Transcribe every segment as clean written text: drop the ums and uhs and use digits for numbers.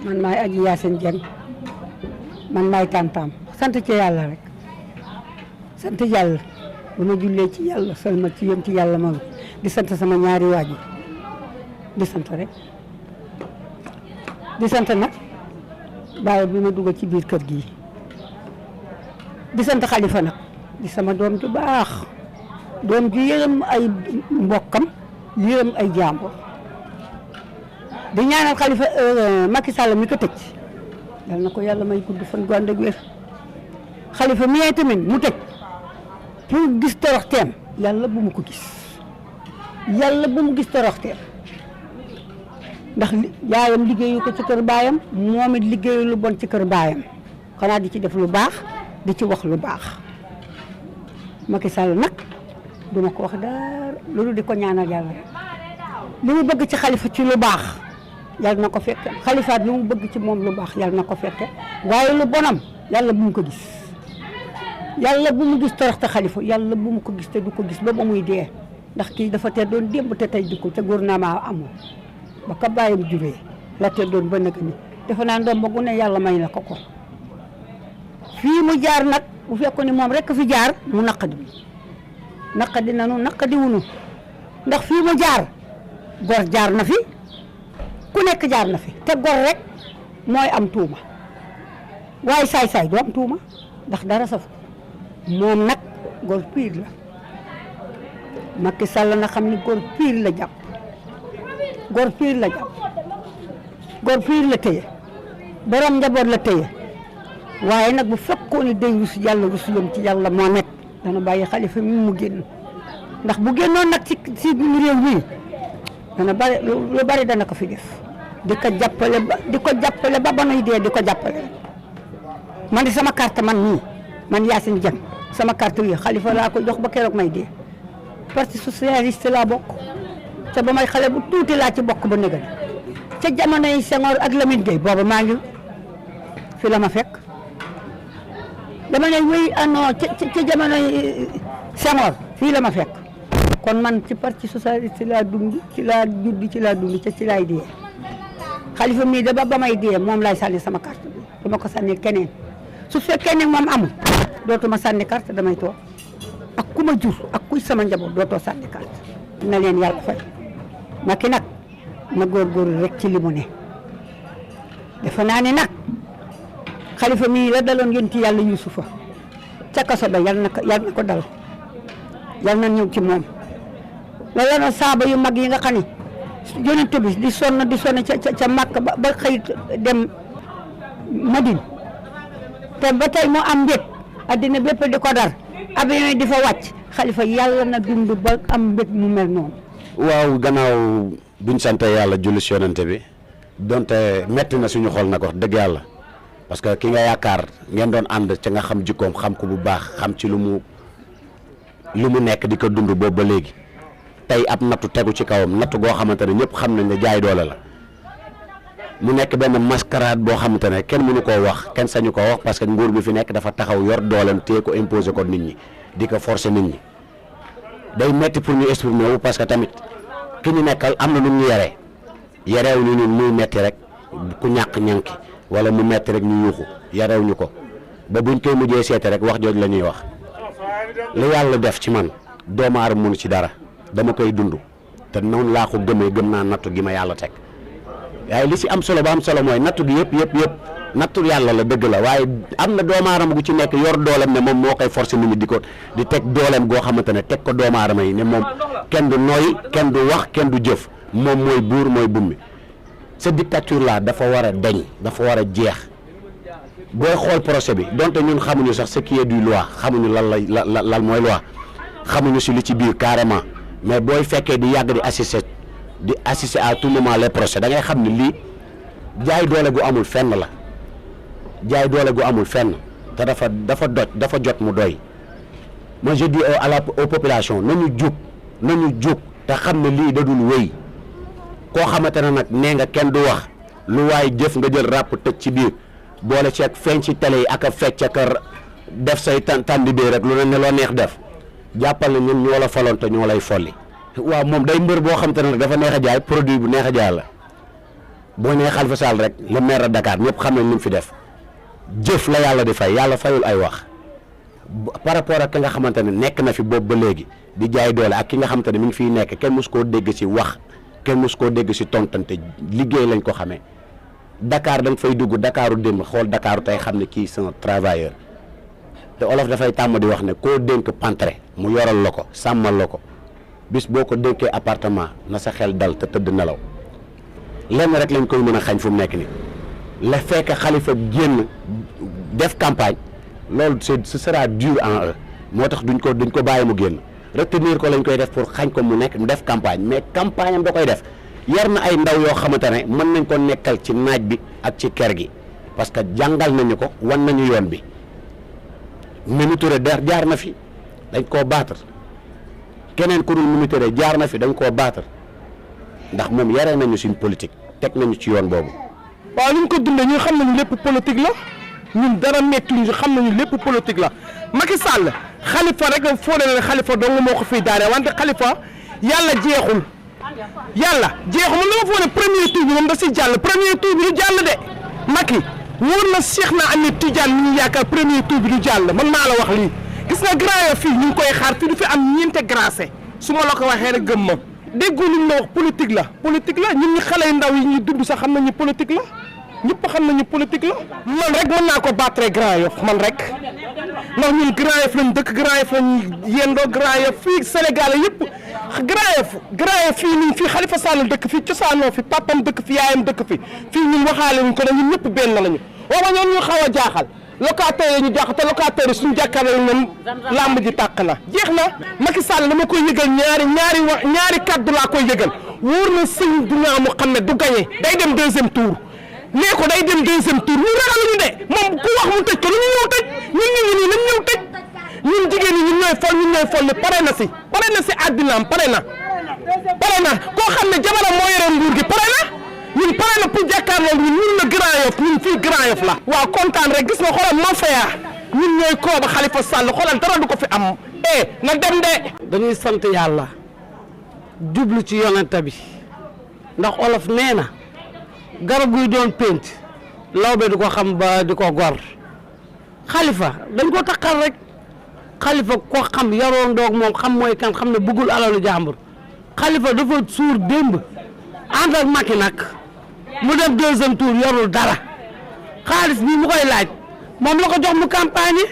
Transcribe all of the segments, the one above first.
man maay Aji Yacine Dieng man maay tantam sant ci yàlla rek sant yàlla bu ma jullee ci yàlla salma ci yëm ci yàlla moom di sant sama ñaari waajur di sant rek di sant nag bàyyi bi ma dugal ci biir kër gi di sant Xalifa nag di sama doom ju baax doom ju yërëm ay mbokkam yërëm ay jàmbur di ñaanal Xalifa Macky Sall mi ko tëj yal na ko yàlla may gudd fan gu ànd ak wér Xalifa mi tamit mu tëj pour gis toroxteem yàlla bu mu ko gis yàlla bu mu gis toroxteem ndax yaayam liggéeyu ko ci kër baayam moom it liggéeyu lu bon ci kër baayam xanaa di ci def lu baax di ci wax lu baax Macky Sall nag duma ko wax dara loolu di ko ñaanal yàlla li mu bëgg ci Xalifa ci lu baax yàlla na ko fekke Xalifa li mu bëgg ci moom lu baax yàlla na ko fekke waaye lu bonam yàlla bu mu ko gis yàlla bu mu gis toroxte Xalifa yàlla bu mu ko gis te du ko gis ba muy dee ndax kii dafa te doon démb te tey dikkul te gouvernement amul ba ka bàyyam juree la te doon ba nag ni defe naa ndoom ba gu ne yàlla may na ko ko fii mu jaar nag bu fekkoon ni moom rek fi jaar mu naqadi nanu naqadi wunu ndax fii mu jaar gor jaar na fi ku nekk jaar na fi te gor rek mooy am tuuma waaye saay-saay du am tuuma ndax dara saf moom nag gor piir la Macky Sall na xam ni gor piir la jàpp gor piir la jàpp gor piir la téye borom njaboot la téye waaye nag bu fekkoon ni day rus yàlla rus yom ci yàlla moo nekk dana bàyyi Xalifa mi mu génn ndax bu génnoon nag ci réew mi dana bari lu bari dana ko fi def di ko jàppale ba nuy dee di ko jàppale man di sama carte man nii man Yacine Dieng sama carte yi Xalifa laa ko jox ba keroog may dee parti socialiste laa bokk te ba may xale bu tuuti laa ci bokk ba négal ca jamono yi Senghor ak Lamine Gueye booba maa ngi fi la ma fekk dama ne wéy non ca jamono yi Senghor fii la ma fekk kon man ci parti socialiste laa dund ci laa judd ci laa dund ca ci laay dee Xalifa mii da ba may dee moom laay sànni sama carte bi dama ko sànni keneen su fekkee ne moom amul dootuma sànni carte damay toog ak ku ma jur ak kuy sama njaboot dootoo sànni carte na leen yàlla fay Macky nag na góorgóorlu rek ci li mu ne defe naa ne nag Xalifa mii la daloon yonti yàlla Yuusufa ca kaso ba yal na ko dal yal na ñëw ci moom la lana saaba yu mag yi nga xam ne yonent bi di sonn ca Makka ba xëy dem Madine te ba tey mu am mbég addina bépp di ko dar avion yi di fa wàcc Xalifa yàlla na dund ba am mbég mu mel noonu. waaw gannaaw buñ sant yàlla julli si yonent bi donte metti na suñu xol nag wax dëgg yàlla parce que ki nga yaakaar ngeen doon ànd ca nga xam jikkoom xam ko bu baax xam ci lu mu nekk di ko dund boobu ba léegi tey ab nattu tegu ci kawam nattu goo xamante ne ñëpp xam nañ ne jaay doole la mu nekk benn mascarade boo xamante ne kenn mënu koo wax kenn sañu koo wax parce que nguur bi fi nekk dafa taxaw yor dooleem téye ko imposer ko nit ñi di ko forcer nit ñi day metti pour ñu exprimer wu parce que tamit ki ñu nekkal am na nu ñu yareew ñu ñun muy metti rek ku ñàkk ñànki wala mu metti rek ñu yuuxu yareew ñu ko ba buñ koy mujjee seete rek wax jooj la ñuy wax li yàlla def ci man doomu aadama mënu ci dara dama koy dund te noonu laa ko gëm naa nattu gi ma yàlla teg waaye li si am solo ba am solo mooy nattu gi yëpp nattu yàlla la dëgg la waaye am na doomu aadama gu ci nekk yor dooleem ne moom moo koy forcer nit ñi di teg dooleem goo xamante ne teg ko doomu aadama yi ne moom kenn du nooy kenn du wax kenn du jëf moom mooy buur mooy bummi sa dictature là dafa war a deñ dafa war a jeex booy xool procès bi donte ñun xamuñu sax ce qui est du loi xamuñu lan mooy loi xamuñu si li ci biir carrément mais booy fekkee di yàgg di assister à tout moment les procès da ngay xam ne lii jaay doole gu amul fenn la jaay doole gu amul fenn te dafa jot mu doy moi je dis aux populations nañu jug te xam ne lii da dul wéy koo xamante ne nag nee nga kenn du wax lu waay jëf nga jël ràpp tëj ci biir boole ceeg feeñ ci télé yi ak a fecc ak def say tàndi bee rek lu ne loo neex def jàppal na ñun ñoo la faloon te ñoo lay folli waaw moom day mbër boo xam te ne nag dafa neex a jaay produit bu neex a jaay la boo nee Khalifa Sall rek le maire de Dakar ñëpp xam nañ li mu fi def jëf la yàlla di fay yàlla fayul ay wax par rapport ak ki nga xamante ne nekk na fi boobu ba léegi di jaay doole ak ki nga xamante ne mi ngi fiy nekk kenn mos koo dégg ci wax kenn mos koo dégg ci tontante liggéey lañ ko xamee Dakar da nga fay dugg Dakaru démb xool Dakaru tey xam ne kii c'est un travailleur te olof dafay tàmm di wax ne koo dénk pantre mu yoral la ko sàmmal la ko bis boo ko dénkee appartement na sa xel dal te tëdd nelaw lenn rek lañ koy mën a xañ fu mu nekk ni la fekk Khalifa génn def campagne loolu ce sera dur en eux moo tax duñ ko bàyyi mu génn retenir ko lañ koy def pour xañ ko mu def campagne mais campagne am da koy def yar na ay ndaw yoo xamante ne mën nañ ko nekkal ci naaj bi ak ci kër gi parce que jàngal nañu ko wan nañu yoon bi Mimi Touré jaar na fi dañ koo battre keneen ku dul Mimi Touré jaar na fi dañ koo battre ndax moom yaree nañu suñ politique teg nañu ci yoon boobu. waaw ni ñu ko dundee ñun xam nañu lépp politique la ñun dara métti ñu xam nañu lépp politique la Macky Sall Khalifa rek foo ne Khalifa dong moo ko fiy daaree wante Khalifa yàlla jeexul man dama foo ne premier tour bi moom da si jàll premier tour bi du jàll de Macky wóor na Cheikh na Ahmed Tidiane mi ñu yaakaar premier tour bi du jàll man maa la wax lii gis nga grand fii ñu ngi koy xaar fii du fi am ñeente gracé su ma la ko waxee rek gëm ma déggu luñ la wax politique la ñun ñi xale yu ndaw yi ñuy dund sax xam nañu politique la ñëpp xam nañu politique la man rek mën naa ko battre Grand Yoff man rek ndax ñun Grand Yoff lañ dëkk Grand Yoff lañ yendoo Grand Yoff fii Sénégal yëpp Grand Yoff fii ñun fii Khalifa Sall dëkk fii cosaanoo fi papam dëkk fi yaayam dëkk fi fii ñun waxaale wuñ ko ne ñun ñëpp benn lañu waaw ñoom ñu xaw a jaaxal locataires yi ñu jaaxal te locataires yi suñu jàkkaarloo ñoom làmb ji tàq na jeex na Macky Sall dama koy yëgal ñaari kaddu laa koy yëgal wóor na sëñ Dina Mouhamed du gagné day dem deuxième tour nee ko day dem deuxième tour ñu ragaluñu de moom ku wax mu tëj ko lu ñu ñëw tëj ñun ñu ngi nii nañ ñëw tëj ñun jigéen ñi ñun ñooy fol ni pare na si àddinaam pare na koo xam ne jabaram moo yore nguur gi pare na ñun pare na pour jàkkaarloo ñun la Grand Yoff ñun fii Grand Yoff la waaw kontaan rek gis nga xoolal mafia ñun ñooy kooba Khalifa Sall xoolal dara du ko fi am na dem de dañuy sant yàlla jublu ci yonent bi ndax olof nee na garab guy doon pént lawbe du ko xam ba di ko gor Khalifa dañ ko takkal rek Khalifa ko xam yaroon doog moom xam mooy kan xam ne bëggul alalu jàmbur Khalifa dafa suur démb ànd ak Macky nag mu dem deuxième tour yorul dara xaalis bi mu koy laaj moom la ko jox mu campagne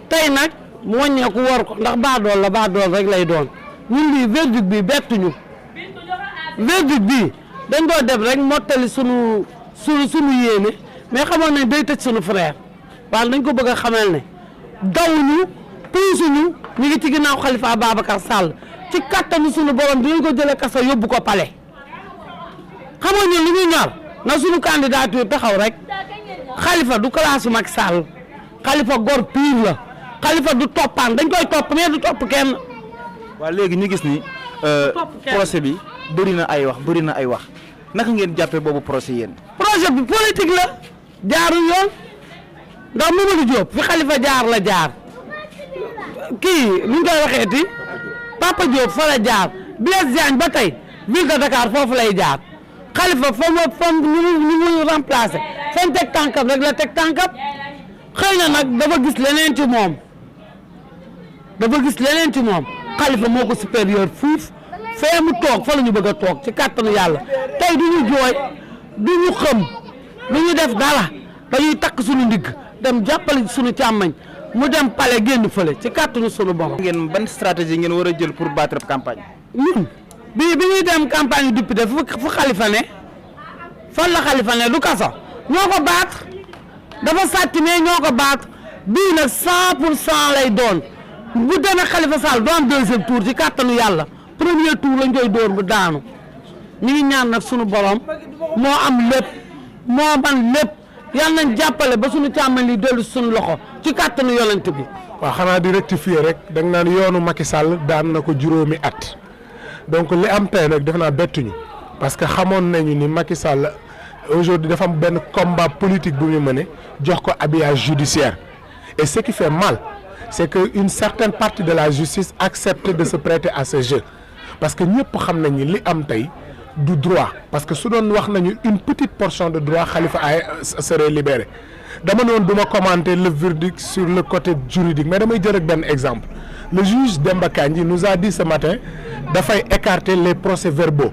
tey nag mu wàññeeku war ko ndax baadool rek lay doon ñun lii verdict bi bettuñu verdict bi dañ doo def rek mottali sunu yéene mais xamoon nañ day tëj sunu frère waaye dañ ko bëgg a xamal ne dawuñu puusuñu ñu ngi ci ginnaaw Khalifa Ababacar Sall ci kattanu sunu borom dinañ ko jëlee kaso yóbbu ko palais xamoon ñun li ñu ñor na sunu candidature taxaw rek Khalifa du classe Macky Sall Khalifa gor pire la Khalifa du toppaan dañ koy topp mais du topp kenn. waaw léegi ñu gis ni procès bi bëri na ay wax naka ngeen jàppee boobu procès yéen. projet bi politique la jaarul yoon ndax Mamadou Diop fi Khalifa jaar la jaar kii nu ñu koy waxeeti Papa Diop fa la jaar Blaise Diagne ba tey ville de Dakar foofu lay jaar Khalifa fa mu remplacé fañ teg tànkam rek la teg tànkam xëy na nag dafa gis leneen ci moom Khalifa moo ko supérieur fuuf fee mu toog fa la ñu bëgg a toog ci kàttanu yàlla tey du ñu jooy du ñu xëm du ñu def dara dañuy takk suñu ndigg dem jàppale suñu càmmañ mu dem pale génn fële ci kàttanu suñu borom. ngeen ban stratégie ngeen war a jël pour battre campagne. ñun bi ñuy dem campagne député fu Khalifa ne fan la Khalifa ne du kaso ñoo ko baat dafa sàcc ne ñoo ko baat bii nag 100% lay doon bu demee Khalifa Sall doon deuxième tour ci kàttanu yàlla premier tour lañ koy dóor bu daanu ñu ngi ñaan nag sunu borom moo am lépp moo man lépp yàlla nañ jàppale ba sunu càmmañ li dellu sunu loxo ci kàttanu yolent bi. waaw xanaa di rectifier rek da nga naan yoonu Macky Sall daan na ko juróomi at donc li am tey nag def naa bettuñu parce que xamoon nañu ni Macky Sall aujourd'hui dafa am benn combat politique bu mu mëne jox ko habillage judiciaire et ce qui fait mal c'est que une certaine partie de la justice accepte de se prêter à ce jeu parce que ñëpp xam nañ ni li am tey du droit parce que su doon wax nañu une petite portion de droit Khalifa serait libéré dama noonu du ma commenter le verdict sur le côté juridique mais damay jël rek benn exemple le juge Demba Kandji nous a dit ce matin dafay écarter les procès-verbaux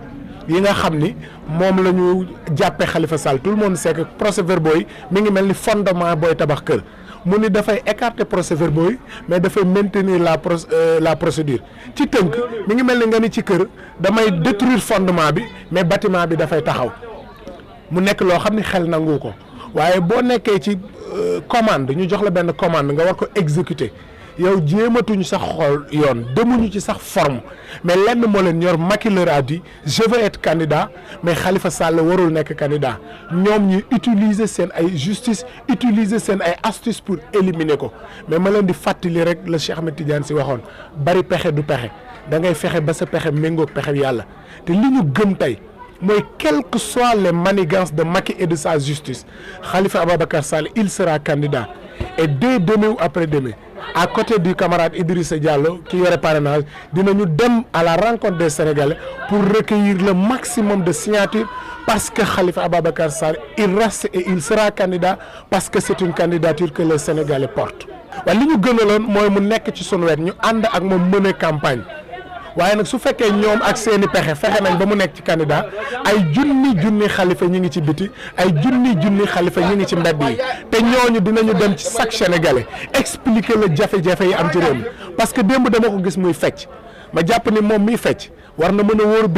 yi nga xam ni moom la ñu jàppee Khalifa Sall tout le monde sait que procès-verbaux yi mi ngi mel ni fondement booy tabax kër mu ni dafay écarter procès-verbaux yi mais dafay maintenir la procédure ci tënk mi ngi mel ni nga ni ci kër damay détruire fondement bi mais bâtiment bi dafay taxaw mu nekk loo xam ni xel nangu ko waaye boo nekkee ci commande ñu jox la benn commande nga war ko exécuter yow jéematuñu sax xool yoon demuñu ci sax forme mais lenn moo leen ñor Macky leur a dit je veux être candidat mais Khalifa Sall warul nekk candidat ñoom ñu utiliser seen ay justice utiliser seen ay astuce pour éliminer ko mais ma leen di fàttali rek la Cheikh Ahmed Tidiane Sy waxoon bari pexe du pexe da ngay fexe ba sa pexe méngoog pexe yàlla te li ñu gëm tey mooy quelles que soient les manigances de Macky et de sa justice Khalifa Ababacar Sall il sera candidat et dès demain ou après-demain à côté du camarade Idrissa Diallo qui yore parrainage dinañu dem à la rencontre des Sénégalais pour recueillir le maximum de signatures parce que Khalifa Ababacar Sall il reste et il sera candidat parce que c'est une candidature que les Sénégalais portent waaye li ñu gënaloon mooy mu nekk ci sunu wet ñu ànd ak moom mener campagne waaye nag su fekkee ñoom ak seeni pexe fexe nañ ba mu nekk ci candidat ay junni Khalifa ñi ngi ci biti ay junni Khalifa ñi ngi ci mbedd yi te ñooñu dinañu dem ci chaque Sénégalais expliquer la jafe-jafe yi am ci réew mi parce que démb dama ko gis muy fecc ma jàpp ni moom miy fecc war na mën a wóor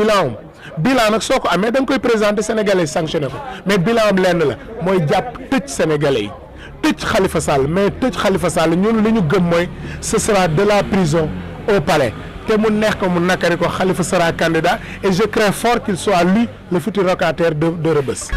bilan nag soo ko amee da nga koy présenter Sénégalais sanctionné ko mais bilan am lenn la mooy jàpp tëj Sénégalais yi tëj Khalifa Sall mais tëj Khalifa Sall ñun li ñu gëm mooy ce sera de la prison au palais te mu neex ko mu nakari ko Khalifa sera candidat et je crains fort qu'il soit lui le futur locataire de Rebeuss.